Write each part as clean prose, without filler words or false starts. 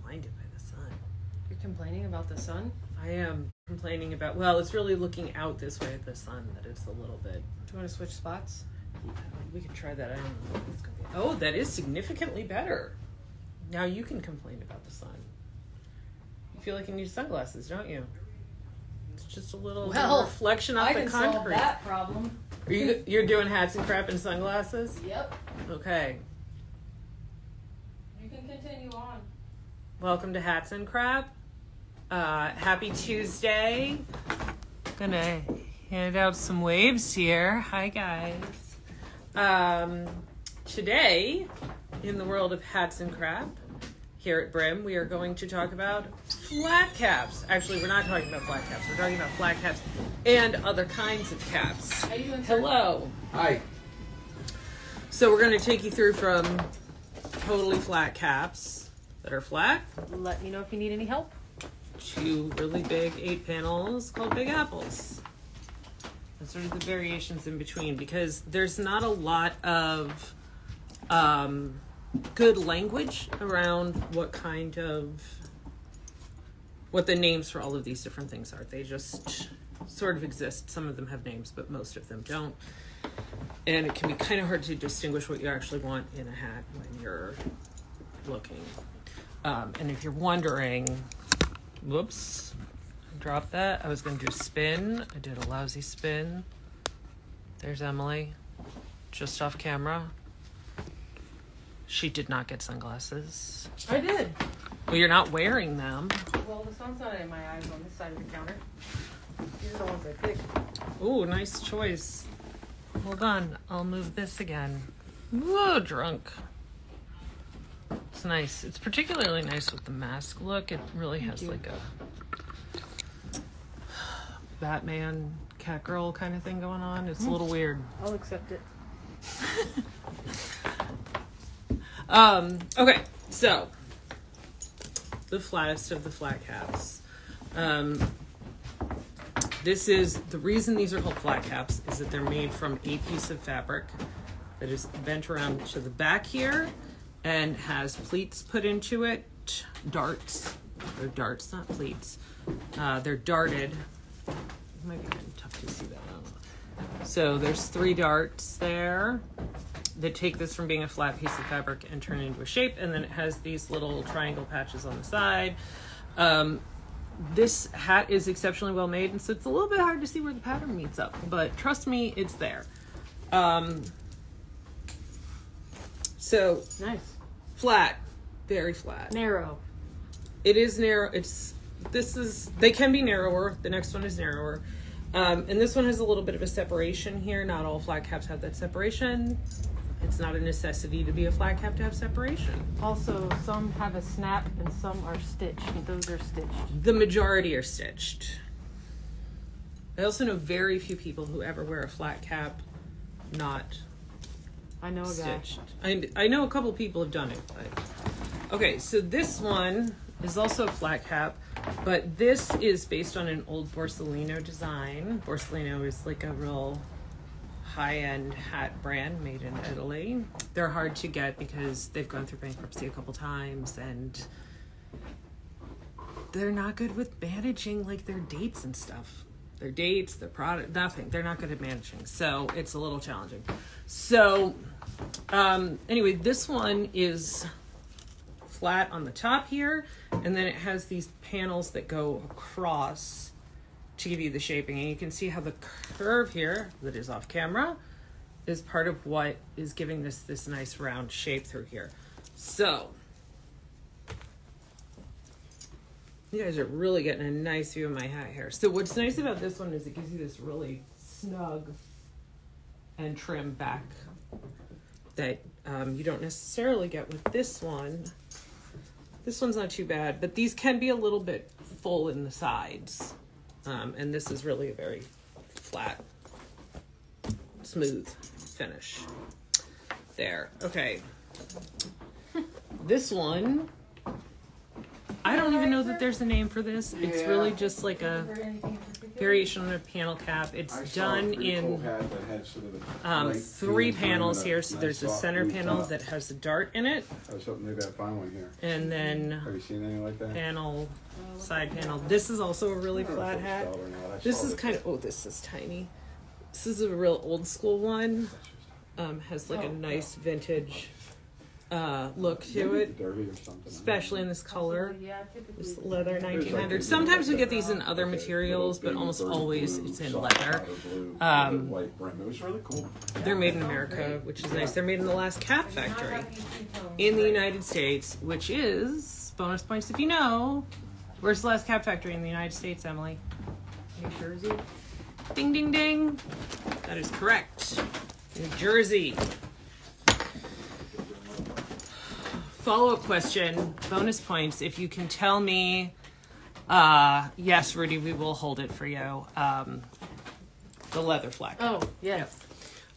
blinded by the sun. You're complaining about the sun? I am complaining about, well, it's really looking out this way at the sun that it's a little bit. Do you want to switch spots? Yeah, we could try that. I don't know what it's going to be. Oh, that is significantly better. Now you can complain about the sun. You feel like you need sunglasses, don't you? It's just a little reflection off the concrete. I can solve that problem. You're doing hats and crap and sunglasses? Yep. Okay. You can continue on. Welcome to Hats and Crap. Happy Tuesday. Gonna hand out some waves here. Hi, guys. Today, in the world of Hats and Crap, here at Brim, we are going to talk about flat caps. Actually, we're not talking about flat caps. We're talking about flat caps and other kinds of caps. How you doing, sir? Hello. Hi. So we're going to take you through from totally flat caps that are flat Let me know if you need any help. to really big 8 panels called Big Apples. And sort of the variations in between, because there's not a lot of good language around what the names for all of these different things are. They just sort of exist. Some of them have names, but most of them don't. And it can be kind of hard to distinguish what you actually want in a hat when you're looking. And if you're wondering, whoops, I dropped that. I was going to do a spin. I did a lousy spin. There's Emily, just off camera. She did not get sunglasses. I did. Well, you're not wearing them. Well, the sun's not in my eyes on this side of the counter. These are the ones I picked. Ooh, nice choice. Hold on, I'll move this again. Whoa, drunk. It's nice. It's particularly nice with the mask look. It really has like a Batman, Catgirl kind of thing going on. It's a little weird. I'll accept it. Okay, so the flattest of the flat caps. This is the reason these are called flat caps is that they're made from a piece of fabric that is bent around to the back here and has pleats put into it, darts. They're darts, not pleats. They're darted. It might be kind of tough to see that. I don't know. So there's 3 darts there that take this from being a flat piece of fabric and turn it into a shape, and then it has these little triangle patches on the side. This hat is exceptionally well made, and so it's a little bit hard to see where the pattern meets up, but trust me, it's there. So Nice. flat, very flat. Narrow. It is narrow. They can be narrower. The next one is narrower. And this one has a little bit of a separation here. Not all flat caps have that separation. It's not a necessity to be a flat cap to have separation. Also, some have a snap and some are stitched. Those are stitched. The majority are stitched. I also know very few people who ever wear a flat cap not I know a guy. stitched. I know a couple people have done it, but okay, so this one is also a flat cap, but this is based on an old Borsellino design. Borsellino is like a real high-end hat brand made in Italy. They're hard to get because they've gone through bankruptcy a couple times, and they're not good with managing like their dates and stuff. Their dates, their product, nothing. They're not good at managing, so it's a little challenging. So anyway, this one is flat on the top here, and then it has these panels that go across to give you the shaping, and you can see how the curve here that is off camera is part of what is giving this nice round shape through here. So you guys are really getting a nice view of my hat here. So what's nice about this one is it gives you this really snug and trim back that you don't necessarily get with this one. This one's not too bad, but these can be a little bit full in the sides. And this is really a very flat, smooth finish. There. Okay. This one, I don't even know that there's a name for this. It's really just like a... variation on a panel cap. It's done in hat that had sort of a light 3 green panels and here. So nice there's a soft center blue panel top. that has a dart in it, I was hoping maybe I'd find one here. and then Have you seen anything like that? panel, side panel. This is also a really I don't know flat if it's hat. style or not. I This saw is this. kind of, oh, this is tiny. This is a real old school one. Has like a nice vintage look to it, Derby or something. especially in this color. Yeah, typically. This leather There's like 1900. these Sometimes we little- get these in other okay, materials, but little almost baby bird always blue, it's in soft leather. powder blue, with Um, a white brim. It was really cool. They're made in America, which is nice. They're made in the last cap factory in the United States, which is bonus points if you know. Where's the last cap factory in the United States, Emily? New Jersey. Ding, ding, ding. That is correct. New Jersey. Follow-up question, bonus points. If you can tell me, yes, Rudy, we will hold it for you. The leather flag. Oh, yes.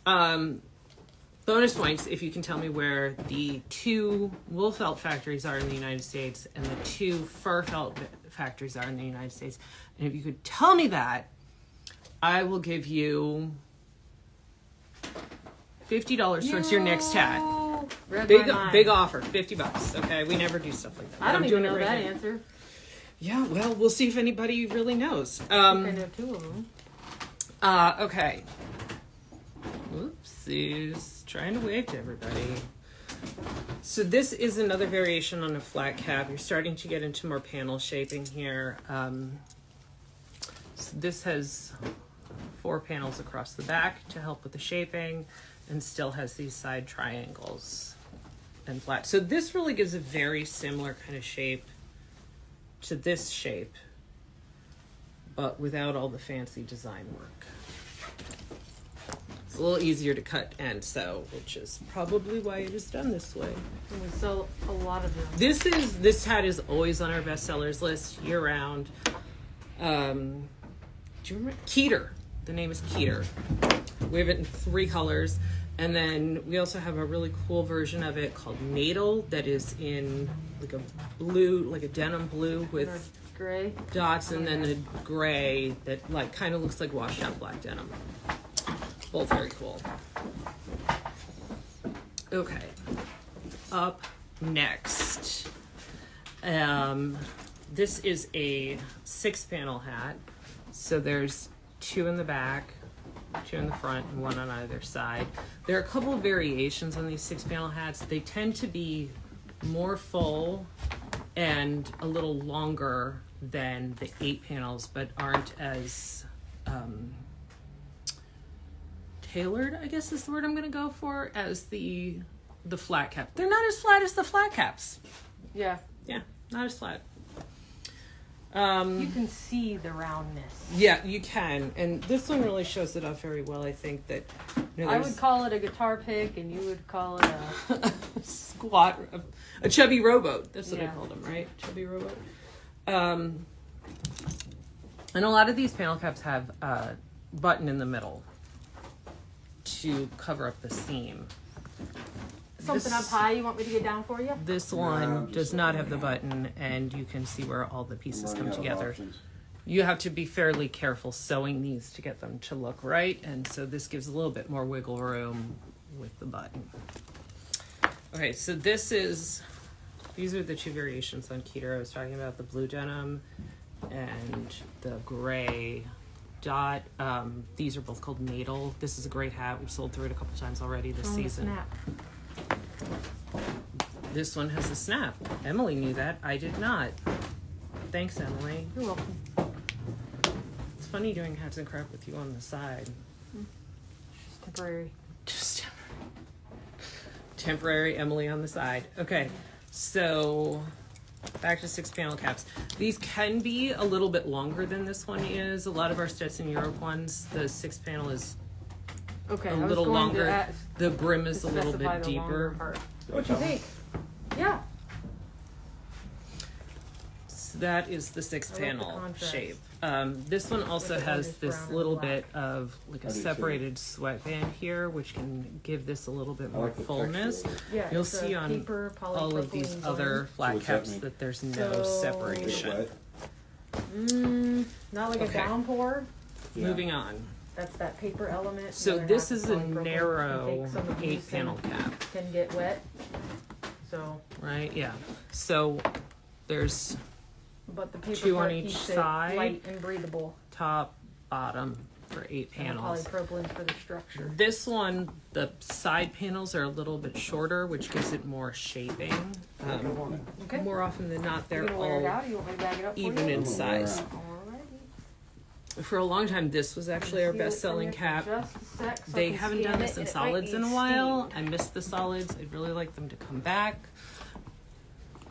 Bonus points if you can tell me where the 2 wool felt factories are in the United States and the 2 fur felt factories are in the United States. And if you could tell me that, I will give you $50 towards your next hat. Read Big my mind. big offer, $50. Okay, we never do stuff like that. I don't I'm even doing know it right that now. answer. Yeah, well, we'll see if anybody really knows. I know 2 of them. Okay. Oopsies. Trying to wave to everybody. So this is another variation on a flat cap. You're starting to get into more panel shaping here. So this has 4 panels across the back to help with the shaping and still has these side triangles and flat. So this really gives a very similar kind of shape to this shape, but without all the fancy design work. It's a little easier to cut and sew, which is probably why it is done this way. And we sell a lot of them. This hat is always on our bestsellers list year round. Do you remember Keter? The name is Keter. We have it in 3 colors, and then we also have a really cool version of it called Natal that is in like a blue, like a denim blue with Gray. dots, and then a gray that like kind of looks like washed out black denim. Both very cool. Okay, up next. This is a 6-panel hat. So there's 2 in the back, 2 in the front, and 1 on either side. There are a couple of variations on these 6-panel hats. They tend to be more full and a little longer than the 8 panels, but aren't as tailored, I guess is the word I'm going to go for, as the flat cap. They're not as flat as the flat caps. Yeah. Yeah, not as flat. You can see the roundness. Yeah, you can, and this one really shows it off very well. I think that I would call it a guitar pick, and you would call it a squat, a chubby rowboat. That's what I Yeah. called them, right? Chubby rowboat. And a lot of these panel caps have a button in the middle to cover up the seam. something up high. You want me to get down for you? This I'm one just does not looking have the at button, and you can see where all the I'm pieces running come out of together. options. You have to be fairly careful sewing these to get them to look right, and so this gives a little bit more wiggle room with the button. Okay, so these are the 2 variations on Keter. I was talking about the blue denim and the gray dot. These are both called Natal. This is a great hat. We've sold through it a couple times already this season. Snap. This one has a snap. Emily knew that. I did not. Thanks, Emily. You're welcome. It's funny doing hats and crap with you on the side. Temporary. Just temporary Emily on the side. Okay, so back to 6-panel caps. These can be a little bit longer than this one is. A lot of our Stetson Europe ones, the 6-panel is Okay. a I was little going longer. To The brim is a little specify bit the longer deeper. part. What do you think? Yeah. So that is the I like 6-panel the contrast. shape. This one also With the has orange, this brown, and little black. bit of like I a do too. separated sweatband here, which can give this a little bit I more like the fullness. texture. Yeah. You'll it's a see on paper all of these polypropylene other blend. flat what's that caps mean? that there's no So- Is it separation. wet? Not like Okay. a downpour. Yeah. Moving on. That's that paper element. So The other this half is a polypropylene. You narrow take some of these 8-panel and cap, Can get wet. So, right? Yeah. So there's but the paper 2 on part each keeps it side. light and breathable. top, bottom for 8 And panels. polypropylene for the structure. This one, the side panels are a little bit shorter, which gives it more shaping. Okay. More often than not, You they're gonna wear it all out? You want me to bag it up for even you? in size. Alrighty. For a long time, this was actually our Seal it best-selling in there cap. for just a sec so I They can haven't scan done it, this in and it might solids in need a while. steamed. I miss the solids. I'd really like them to come back,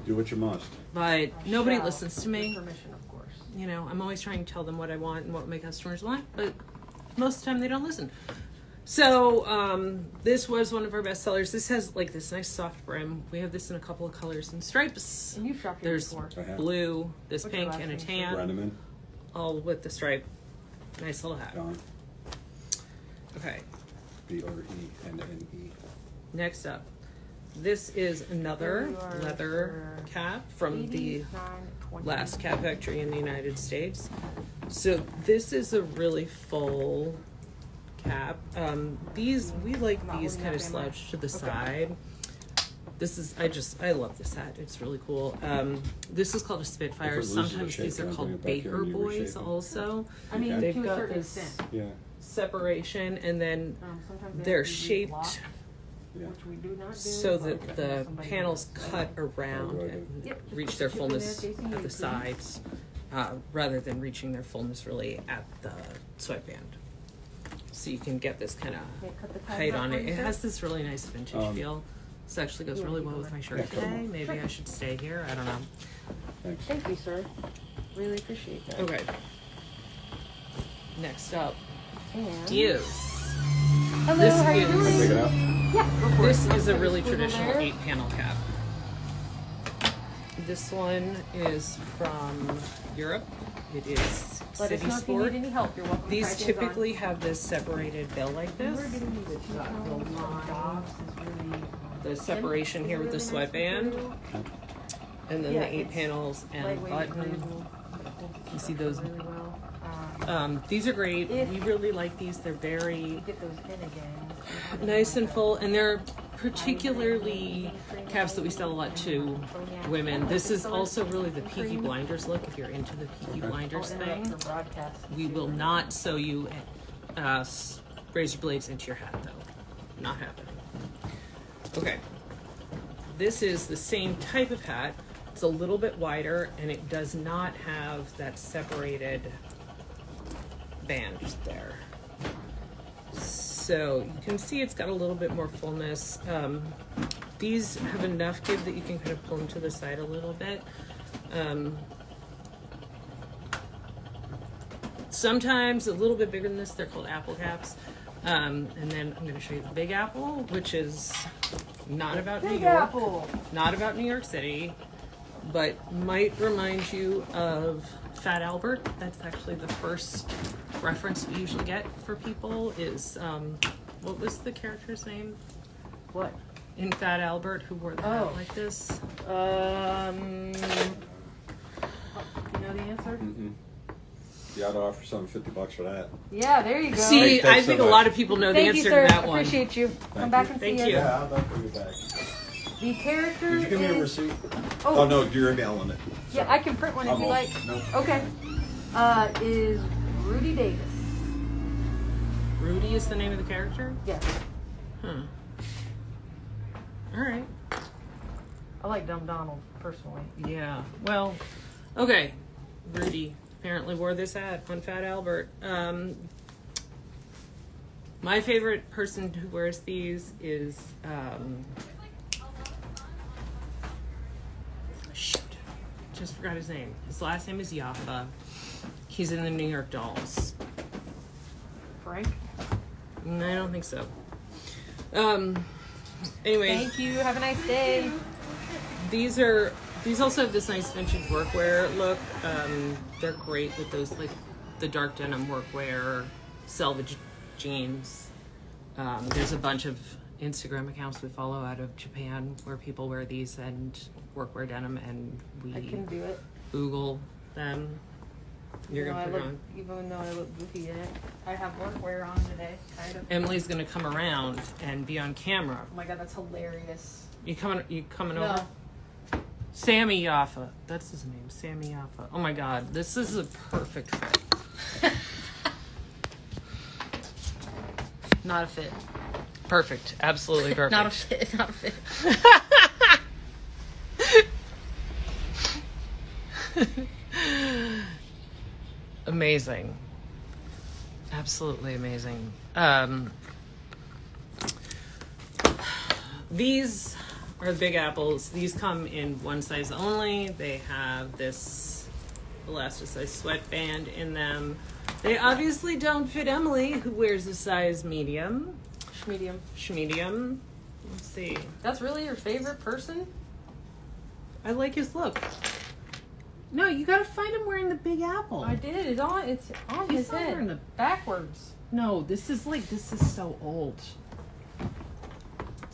Do what you must. but nobody Shall, listens to with me. permission, of course. You know, I'm always trying to tell them what I want and what my customers want, but most of the time they don't listen. So this was one of our best sellers. This has like this nice soft brim. We have this in a couple of colors and stripes. And you've shopped here There's before. I have. blue, this What's your pink, last and a name, sir? tan, Brenneman, all with the stripe. Nice little hat. John, Okay, BRENNE. next up. This is another Here you are leather for cap from the 89.20. last cap factory in the United States. So this is a really full cap. We like Not these holding kind of up, am I? slouched to the Okay. side. This is, I love this hat. It's really cool. This is called a Spitfire. If it loses a Sometimes shape, these are can I bring called it back here Baker and you Boys reshape it? also. I mean, Okay. They've to a got certain this extent. Yeah, separation, and then Sometimes they they're have to use shaped block, yeah. which we do not do. so but that the somebody panels does. cut around Right. and Yep, just reach put their the chip in there, fullness facing at you, the please. sides, rather than reaching their fullness really at the sweatband. So you can get this kind of Okay, cut the tabs height out on for it. you, It sir. has this really nice vintage feel. This actually goes You wanna really keep well it with my on? shirt Yeah, cut 'em today. off. Maybe I should stay here. I don't know. Thanks. Thank you, sir. Really appreciate that. Okay. Next up And is hello, this how you is- Can I pick doing? it up? Yeah, go for this it. is a Put really the squiggle traditional there. 8-panel cap. This one is from Europe. It is Let us City know if you Sport. need any help. You're welcome to These try things typically have this separated bill like on. this. We're getting you the two-tone from Dobbs is really The separation here with the really nice sweatband, material. and then Yeah, the 8 it's panels and Lightweight, button. breathable. You see those? Really well. These are great. If- We really like these. They're very Get those in again. nice and full, and they're particularly caps that we sell a lot to women. This is also really the Peaky Blinders look. If you're into the Peaky Blinders thing, we will not sew you razor blades into your hat, though. Not happening. Okay. This is the same type of hat. It's a little bit wider, and it does not have that separated band there. So you can see it's got a little bit more fullness. These have enough give that you can kind of pull them to the side a little bit. Sometimes a little bit bigger than this. They're called apple caps. And then I'm going to show you the Big Apple, which is not about New Big York, Apple. not about New York City, but might remind you of Fat Albert. That's actually the first reference we usually get for people is, what was the character's name What? in Fat Albert who wore the hat Oh. like this? You know the answer? Mm-mm. Yeah, I'd offer someone $50 for that. Yeah, there you go. See, Thanks I so think a much. lot of people know the Thank you, answer sir. to that one. Appreciate you. Come back and Thank see you. us. Yeah, I'd love to bring it back. The character Did you give me a is- receipt? Oh. Oh, no, you're emailing it. Yeah, I can print one if I'm you old. like. No. Okay. Is Rudy Davis. Rudy is the name of the character? Yes. Huh. All right. I like Dumb Donald, personally. Yeah. Well, okay. Rudy apparently wore this hat on Fat Albert. My favorite person who wears these is shoot, just forgot his name. His last name is Yaffa. He's in the New York Dolls. Frank? I don't think so. Anyway. Thank you. Have a nice day. These also have this nice vintage workwear look. They're great with those, like the dark denim workwear, selvage jeans. There's a bunch of Instagram accounts we follow out of Japan where people wear these and workwear denim, and we I can do it. Google them. You're going to put it on? Even though I look goofy in it. I have workwear on today, kind of. Emily's going to come around and be on camera. Oh my god, that's hilarious. You coming No. over? Sammy Yaffa. That's his name, Sammy Yaffa. Oh my god, this is a perfect fit. Not a fit. Perfect. Absolutely perfect. Not a fit. Not a fit. Amazing. Absolutely amazing. These are the Big Apples. These come in one size only. They have this elasticized sweatband in them. They obviously don't fit Emily, who wears a size medium. Medium. Schmedium. Let's see. That's really your favorite person? I like his look. No, you gotta find him wearing the Big Apple. I did. It's on He's his not head. wearing the... Backwards. No, this is so old.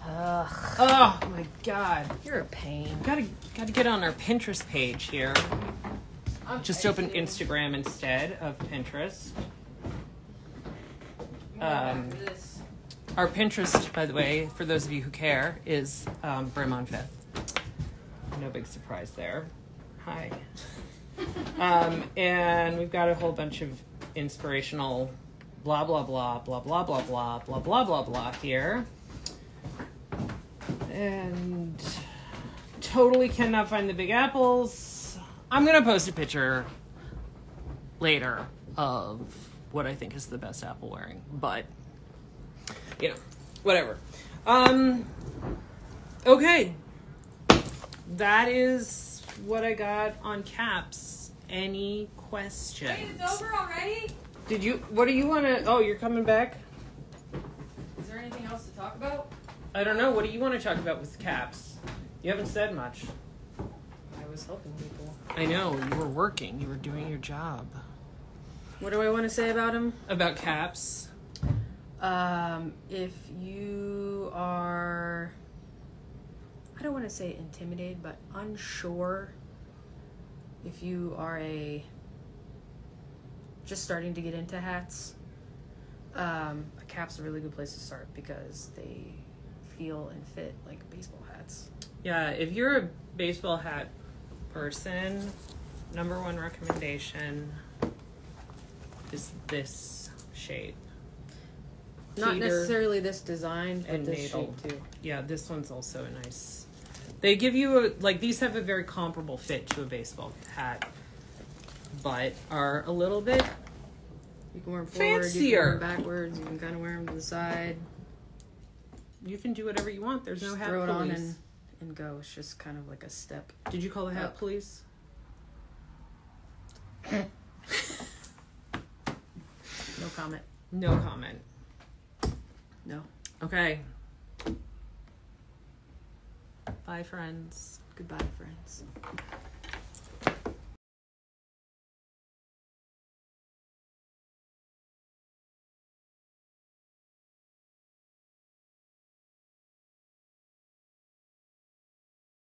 Ugh. Oh my god. You're a pain. Gotta get on our Pinterest page here. Just open Instagram. Instagram instead of Pinterest. This. Our Pinterest, by the way, for those of you who care, is Brim on Fifth. No big surprise there. Hi. And we've got a whole bunch of inspirational blah, blah, blah, blah, blah, blah, blah, blah, blah, blah, blah here. And totally cannot find the Big Apples. I'm going to post a picture later of what I think is the best apple wearing. But, you know, whatever. Okay. That is what I got on caps. Any questions? Wait, it's over already? What do you want to... Oh, you're coming back? Is there anything else to talk about? I don't know. What do you want to talk about with caps? You haven't said much. I was helping people. I know. You were working. You were doing your job. What do I want to say about him? About caps? If you are... I don't want to say intimidated, but unsure if you are just starting to get into hats, a cap's a really good place to start because they feel and fit like baseball hats. Yeah, if you're a baseball hat person, number one recommendation is this shape. Not Keter necessarily this design, but and this Natal. shape too. Yeah, this one's also a nice... They give you, these have a very comparable fit to a baseball hat, but are a little bit You can wear them forward, fancier. you can wear them backwards, you can kind of wear them to the side. You can do whatever you want. There's Just no hat throw it on police. and go. It's just kind of like a step. Did you call the hat up. police? No comment. No comment. No. Okay. Bye, friends. Goodbye, friends.